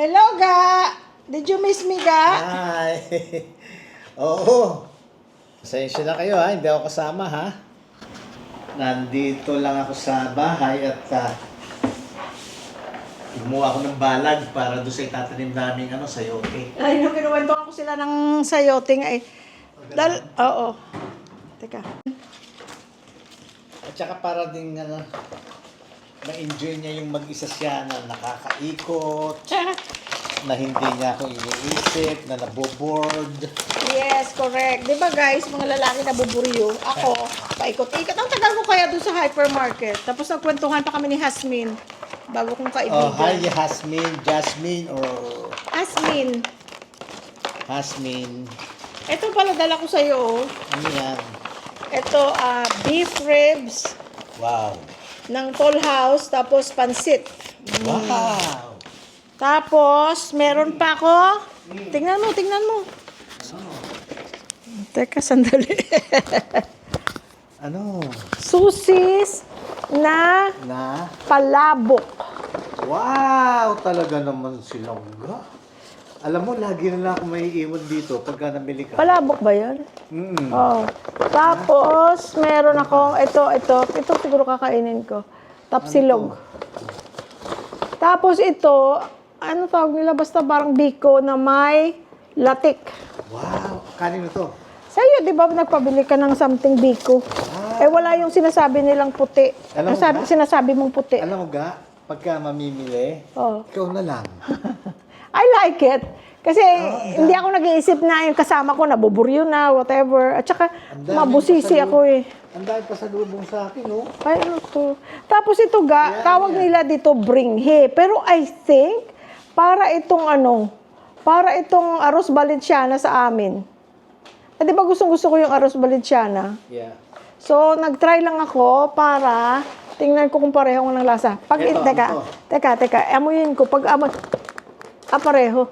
Hello, Ga! Did you miss me, Ga? Hi! Oo. Pasensya na kayo ha, hindi ako kasama ha. Nandito lang ako sa bahay at gumawa ako ng balag para doon sa itatanim namin sayote. Ay, nung kinuwentuhan ko sila ng sayoting ay... Oo. Teka. At saka para din ma-enjoy niya yung mag-isa siya na nakakaikot, na hindi niya ako iniisip, na naboboard. Yes, correct. Di ba guys, mga lalaki na buburiyo, ako, paikot-ikot. Ang tagal ko kaya doon sa hypermarket. Tapos nagkwentuhan pa kami ni Hasmin, bago kong kaibigan. Oh, hi Hasmin, Jasmine, or... Hasmin. Ito pala dala ko sa'yo, oh. Ano yan? Ito, beef ribs Wow. ng Toll House, tapos pansit. Wow! Tapos, meron pa ako. Tingnan mo. Teka, sandali. Ano? Susis na Na? palabok. Wow! Talaga naman silang Alam mo, lagi na lang ako may iwan dito pagka namili ka. Palabok ba yan? Oh. Tapos, meron akong, ito siguro kakainin ko. Tapsilog. Tapos ito, ano tawag nila? Basta parang biko na may latik. Wow! Kanino to? Sa'yo, di ba nagpabili ka ng something biko? Eh, wala yung sinasabi nilang puti. Alam mo ba? Sinasabi mong puti. Alam mo ga, pagka mamimili, Oh. ikaw na lang. I like it. Kasi hindi ako nag-iisip na yung kasama ko, nabuburyo na, whatever. At saka, mabusisi ako eh. Ang dahil pa sa lubong sa akin, oh. Ay, ano to? Tapos ito ga, tawag nila dito bringhe. Pero I think, para itong arroz Valenciana sa amin. Eh, di ba gustong-gusto ko yung arroz Valenciana? Yeah. So, nag-try lang ako para tingnan ko kung pareho ng lasa. Pag, Ito, teka, amuyin ko. Pag amoy, pareho.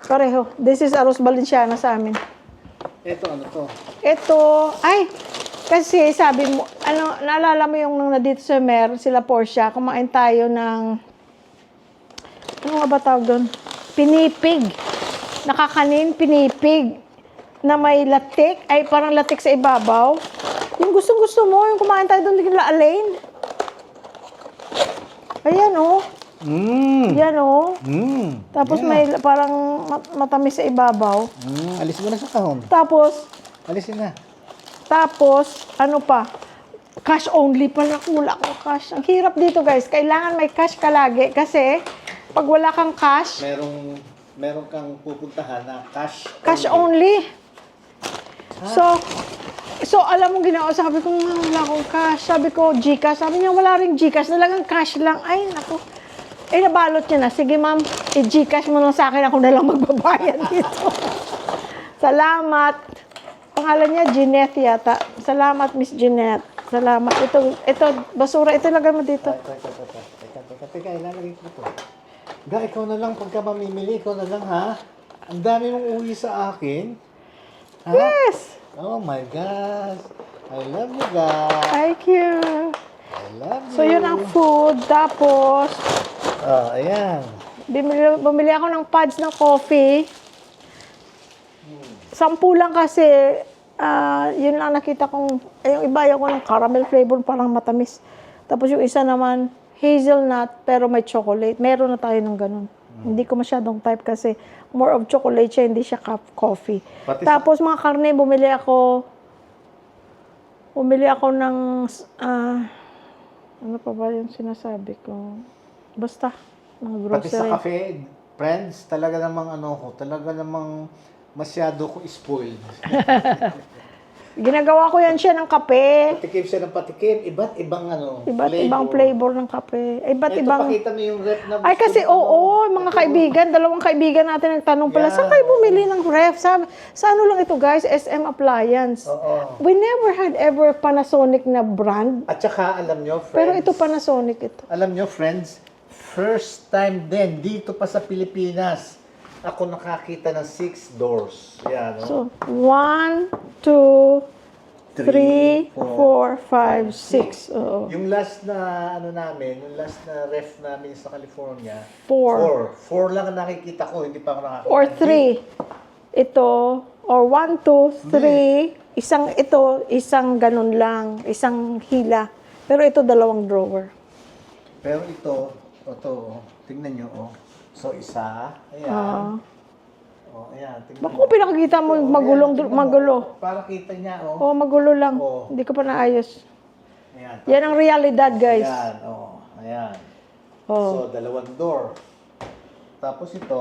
Pareho. This is arroz Valenciana sa amin. Ito, ano to? Ito, kasi sabi mo, naalala mo yung nung nandito sa Mer, sila Portia, kumain tayo ng, ano nga ba tawag doon? Pinipig. Nakakanin, pinipig. Na may latik, ay parang latik sa ibabaw. Yung gustong-gusto mo, yung kumain tayo doon, nila Alain. Ayan, oh. Yan, oh. Tapos may parang matamis sa ibabaw. Alis mo na sa kahon. Tapos, Alisin na. ano pa? Cash only pala. Wala akong cash. Ang hirap dito, guys. Kailangan may cash ka lagi. Kasi, pag wala kang cash, Meron kang pupuntahan na cash only. So, alam mo ginawa, sabi ko, wala akong cash. Sabi ko, Gcash. Sabi niya, wala rin Gcash. Talagang cash lang. Ay, naku. Eh, nabalot niya na. Sige, ma'am, i-Gcash mo lang sa akin. Ako na lang magbabayad dito. Salamat. Pangalan niya, Jeanette yata. Salamat, Miss Jeanette. Salamat. Ito, basura. Ito lagay mo dito. Teka, ilalagay ko ito. Ga, ikaw na lang pagka mamimili, ikaw na lang ha. Ang dami mong uwi sa akin. Ha? Yes! Oh my gosh. I love you guys. Thank you. I love you. So, yun ang food. Tapos, Oh, ayan. bumili ako ng pads ng coffee. 10 lang kasi, yun lang nakita kong, yung iba yung ng caramel flavor, parang matamis. Tapos yung isa naman, hazelnut, pero may chocolate. Meron na tayo ng ganun. Hindi ko masyadong type kasi more of chocolate siya, hindi siya coffee. Tapos mga karne, bumili ako ng, ano pa ba yung sinasabi ko? Basta, mga grocery. Pati sa cafe, friends, talaga namang masyado ko spoiled. Ginagawa ko yan siya ng kape. Patikim siya ng patikim, iba't ibang Iba't ibang flavor ng kape. Iba't Ito, ibang... pakita mo yung rep na Ay, kasi mga kaibigan, dalawang kaibigan natin nagtanong pala, saan kayo bumili ng ref? Sa ano lang ito, guys? SM Appliance. Oo. We never had ever Panasonic na brand. At saka, alam nyo, friends. Pero ito Panasonic ito. Alam nyo, friends, first time din, dito pa sa Pilipinas, ako nakakita ng 6 doors. Yan, no? So, 1, 2, 3, 4, 5, 6. Oo. Yung last na ano namin, yung last na ref namin sa California, 4. 4 lang ang nakikita ko, hindi pa ako nakakita. Or 3. Ito, or 1, 2, 3. Isang ito, isang ganun lang. Isang hila. Pero ito, dalawang drawer. Pero ito, tingnan nyo, oh. So, isa, ayan. Ah. Oh, ayan, tingnan Baka kung pinakikita mo yung magulong, Ayan, tingnan mo. magulo. Para kita niya, oh. Oo, magulo lang. Oo. Hindi ko pa naayos. Ayan. Yan ang realidad, guys. Ayan, oh. Ayan. Oh. So, dalawang door. Tapos ito,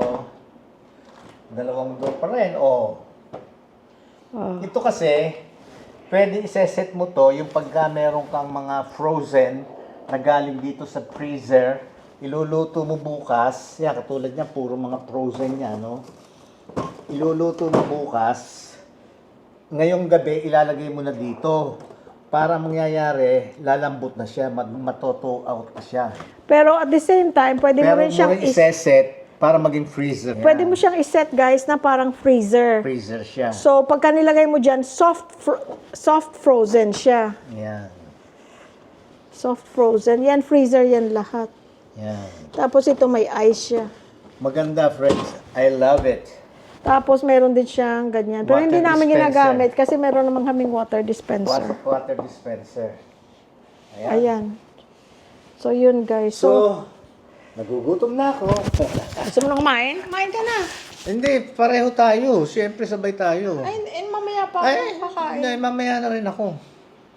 dalawang door pa rin, oh. Oh. Ito kasi, pwede iseset mo to yung pagka meron kang mga frozen na galing dito sa freezer, iluluto mo bukas, yan, katulad niya, puro mga frozen niya, no? Iluluto mo bukas, ngayong gabi, ilalagay mo na dito. Para mangyayari, lalambot na siya, matoto out na siya. Pero at the same time, pwede mo Pero rin siyang iseset para maging freezer. pwede mo siyang iset, guys, na parang freezer. Freezer siya. So, pagka nilagay mo dyan, soft frozen siya. Yan. Soft frozen. Yan, freezer yan lahat. Yan. Tapos ito may ice siya. Maganda, friends. I love it. Tapos meron din siyang ganyan. Pero Water hindi namin dispenser. ginagamit kasi meron namang kaming water dispenser. Water dispenser. Ayan. Ayan. So, yun, guys. So, nagugutom na ako. Gusto mo na kumain? Kumain ka na. Hindi, pareho tayo. Siyempre, sabay tayo. Ay, mamaya pa ako kakain. Hindi, mamaya na rin ako.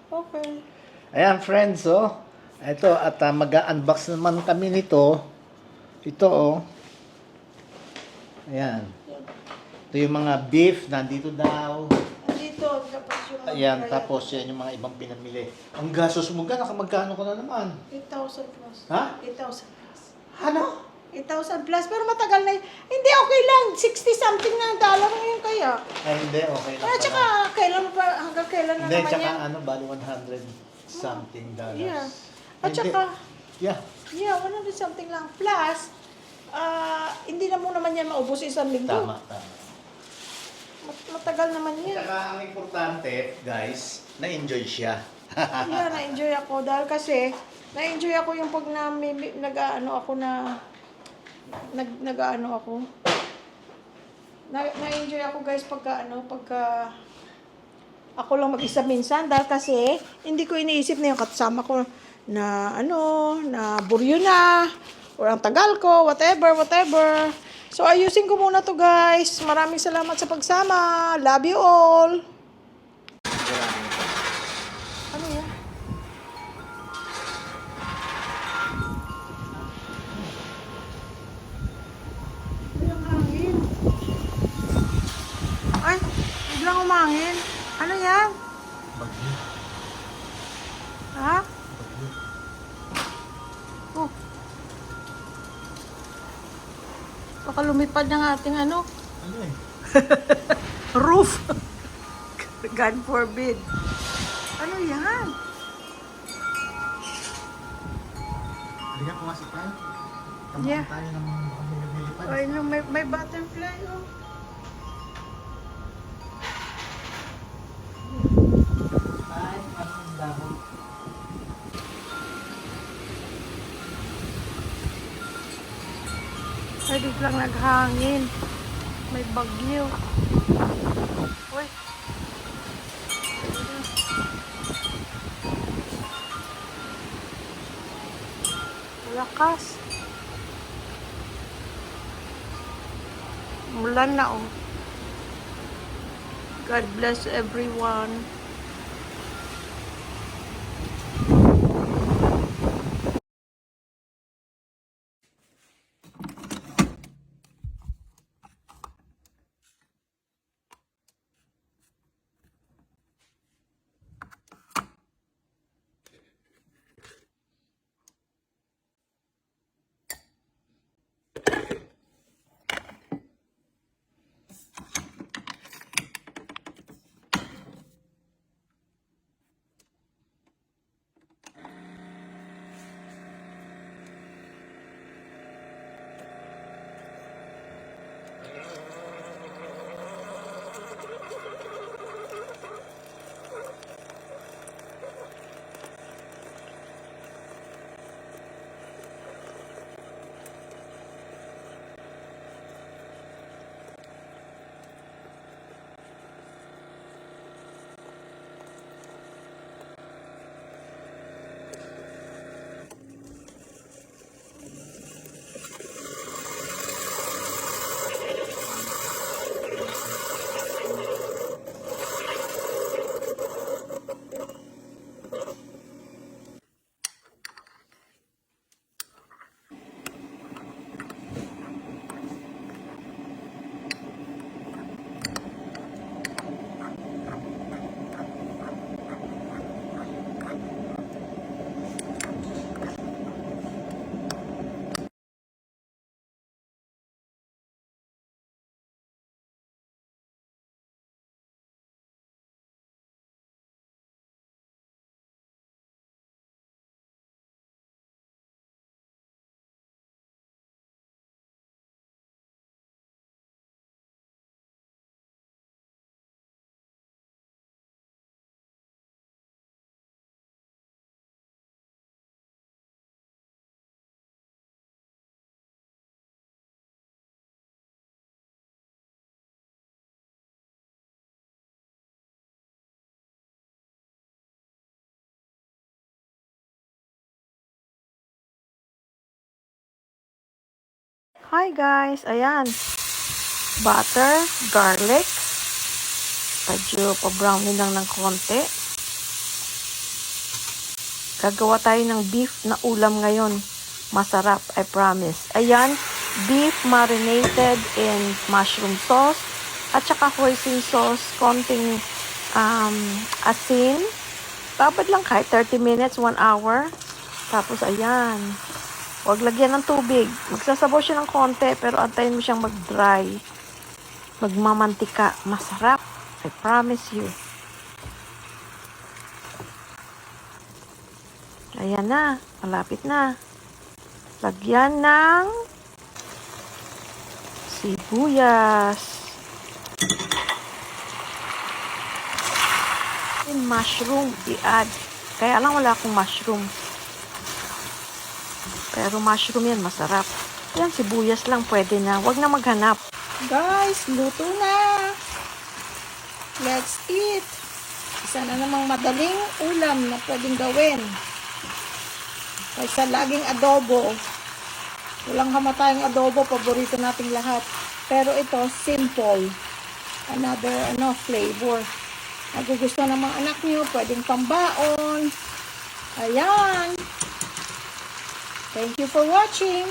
Okay. Ayan, friends, oh. Ito, at mag-unbox naman kami nito. Ito, oh. Ayan. Ito yung mga beef, nandito daw. Dito, tapos yung... Ayan, tapos yan yung mga ibang pinamili. Ang gastos mo ka, nakamagkano ka na naman? 8,000 plus. Ha? 8,000 plus. Ano? 8,000 plus, pero matagal na yun. Hindi, okay lang. 60 something na ang dollar ngayon kaya. Ay, hindi, okay lang. At saka, kailan pa, hanggang kailan na Hindi, naman tsaka yan? ano, bali 100 something dollars. Yeah. At Hindi. saka, Yeah. 100 something lang. Plus, hindi na mo naman yan maubos isang linggo. Tama. Matagal naman yan. Tsaka ang importante, guys, na-enjoy siya. Na-enjoy ako dahil kasi na-enjoy ako yung pag nag-aano ako na nag-aano ako. Na-enjoy ako guys pagka ako lang mag-isa minsan dahil kasi hindi ko iniisip na yung kasama ko na na buryo na or ang tagal ko, whatever. So, ayusin ko muna to guys. Maraming salamat sa pagsama. Love you all. Ano yan? Biglang hangin. Ay, biglang umangin. Ano yan? Bagyo. Ha? Oh. Baka lumipad ng ating Ano eh? roof. God forbid. Ano yan? Halika, pumasok tayo. Yeah. Tayo ng mga nililipad. Ay, no, may butterfly, oh. Ay, ang damo. Ay, biglang naghangin. May bagyo. Uy. Lakas. Mulan na, oh. God bless everyone. Hi guys, ayan. Butter, garlic. Medyo pa-brownie lang ng konti. Gagawa tayo ng beef na ulam ngayon. Masarap, I promise. Ayan, beef marinated in mushroom sauce at saka hoisin sauce, konting asin. Babad lang kahit 30 minutes, 1 hour. Tapos ayan, huwag lagyan ng tubig. Magsasabaw siya ng konti pero antayin mo siyang mag-dry. Magmamantika. Masarap. I promise you. Ayan na. Malapit na. Lagyan ng sibuyas. Yung mushroom i-add. Kaya lang wala akong mushroom. Pero mushroom yan, masarap. Yan, sibuyas lang pwede na. Huwag na maghanap. Guys, luto na. Let's eat. Isa na namang madaling ulam na pwedeng gawin. Kaysa laging adobo. Walang kamatayang adobo, paborito nating lahat. Pero ito, simple. Another flavor. Nagugustuhan ng mga anak nyo, pwedeng pambaon. Ayan. Thank you for watching.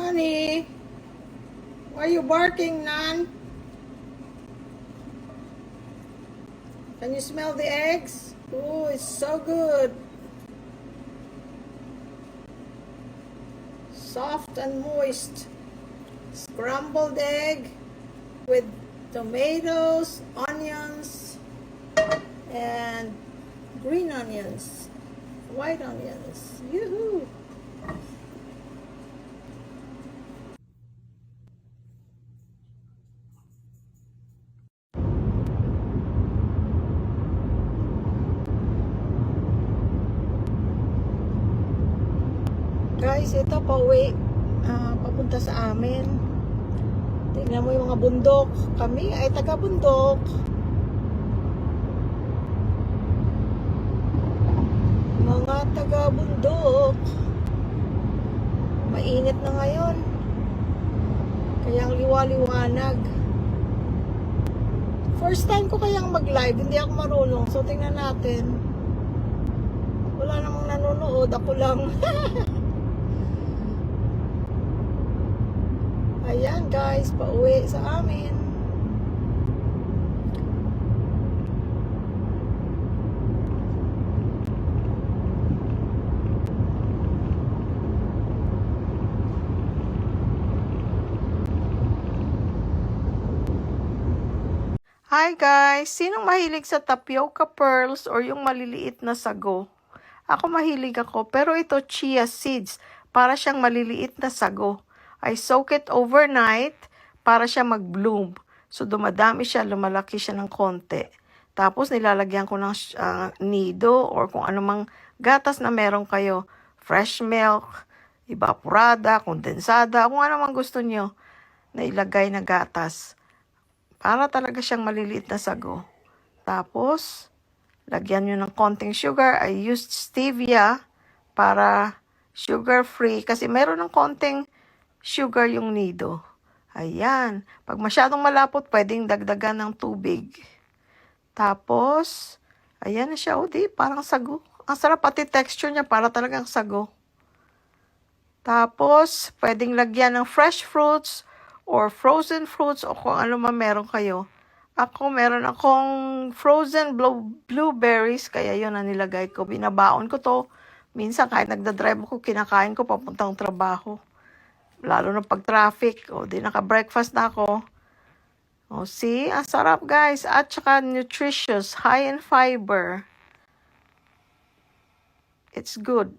Honey, why are you barking, Nan? Can you smell the eggs? Oh, it's so good. Soft and moist. Scrambled egg with tomatoes, onions, and green onions, white onions. Yoo-hoo! Guys, ito pauwi. Papunta sa amin. Tingnan mo yung mga bundok. Kami ay taga-bundok. Mga taga-bundok. Mainit na ngayon. Kaya ang liwa-liwanag. First time ko kayang mag-live. Hindi ako marunong. So, tingnan natin. Wala namang nanonood. Ako lang. Ayan guys, pauwi sa amin. Hi guys! Sinong mahilig sa tapioca pearls or yung maliliit na sago? Ako mahilig ako, pero ito chia seeds. Para siyang maliliit na sago. I soak it overnight para siya mag-bloom. So dumadami siya, lumalaki siya ng konti. Tapos nilalagyan ko ng nido or kung anumang gatas na meron kayo. Fresh milk, evaporada, kondensada, kung anumang gusto nyo na ilagay na gatas. Para talaga siyang maliliit na sago. Tapos, lagyan nyo ng konting sugar. I used stevia para sugar-free kasi meron ng konting sugar yung nido. Ayan. Pag masyadong malapot, pwedeng dagdagan ng tubig. Tapos, ayan na siya. O di, parang sago. Ang sarap pati texture niya, para talagang sago. Tapos, pwedeng lagyan ng fresh fruits or frozen fruits o kung ano man meron kayo. Ako, meron akong frozen blueberries, kaya yun ang nilagay ko. Binabaon ko to. Minsan kahit nagdadrive ako, kinakain ko papuntang trabaho. Lalo na pag traffic. O, di naka-breakfast na ako. O, see? Ang sarap, guys. At saka nutritious, high in fiber. It's good.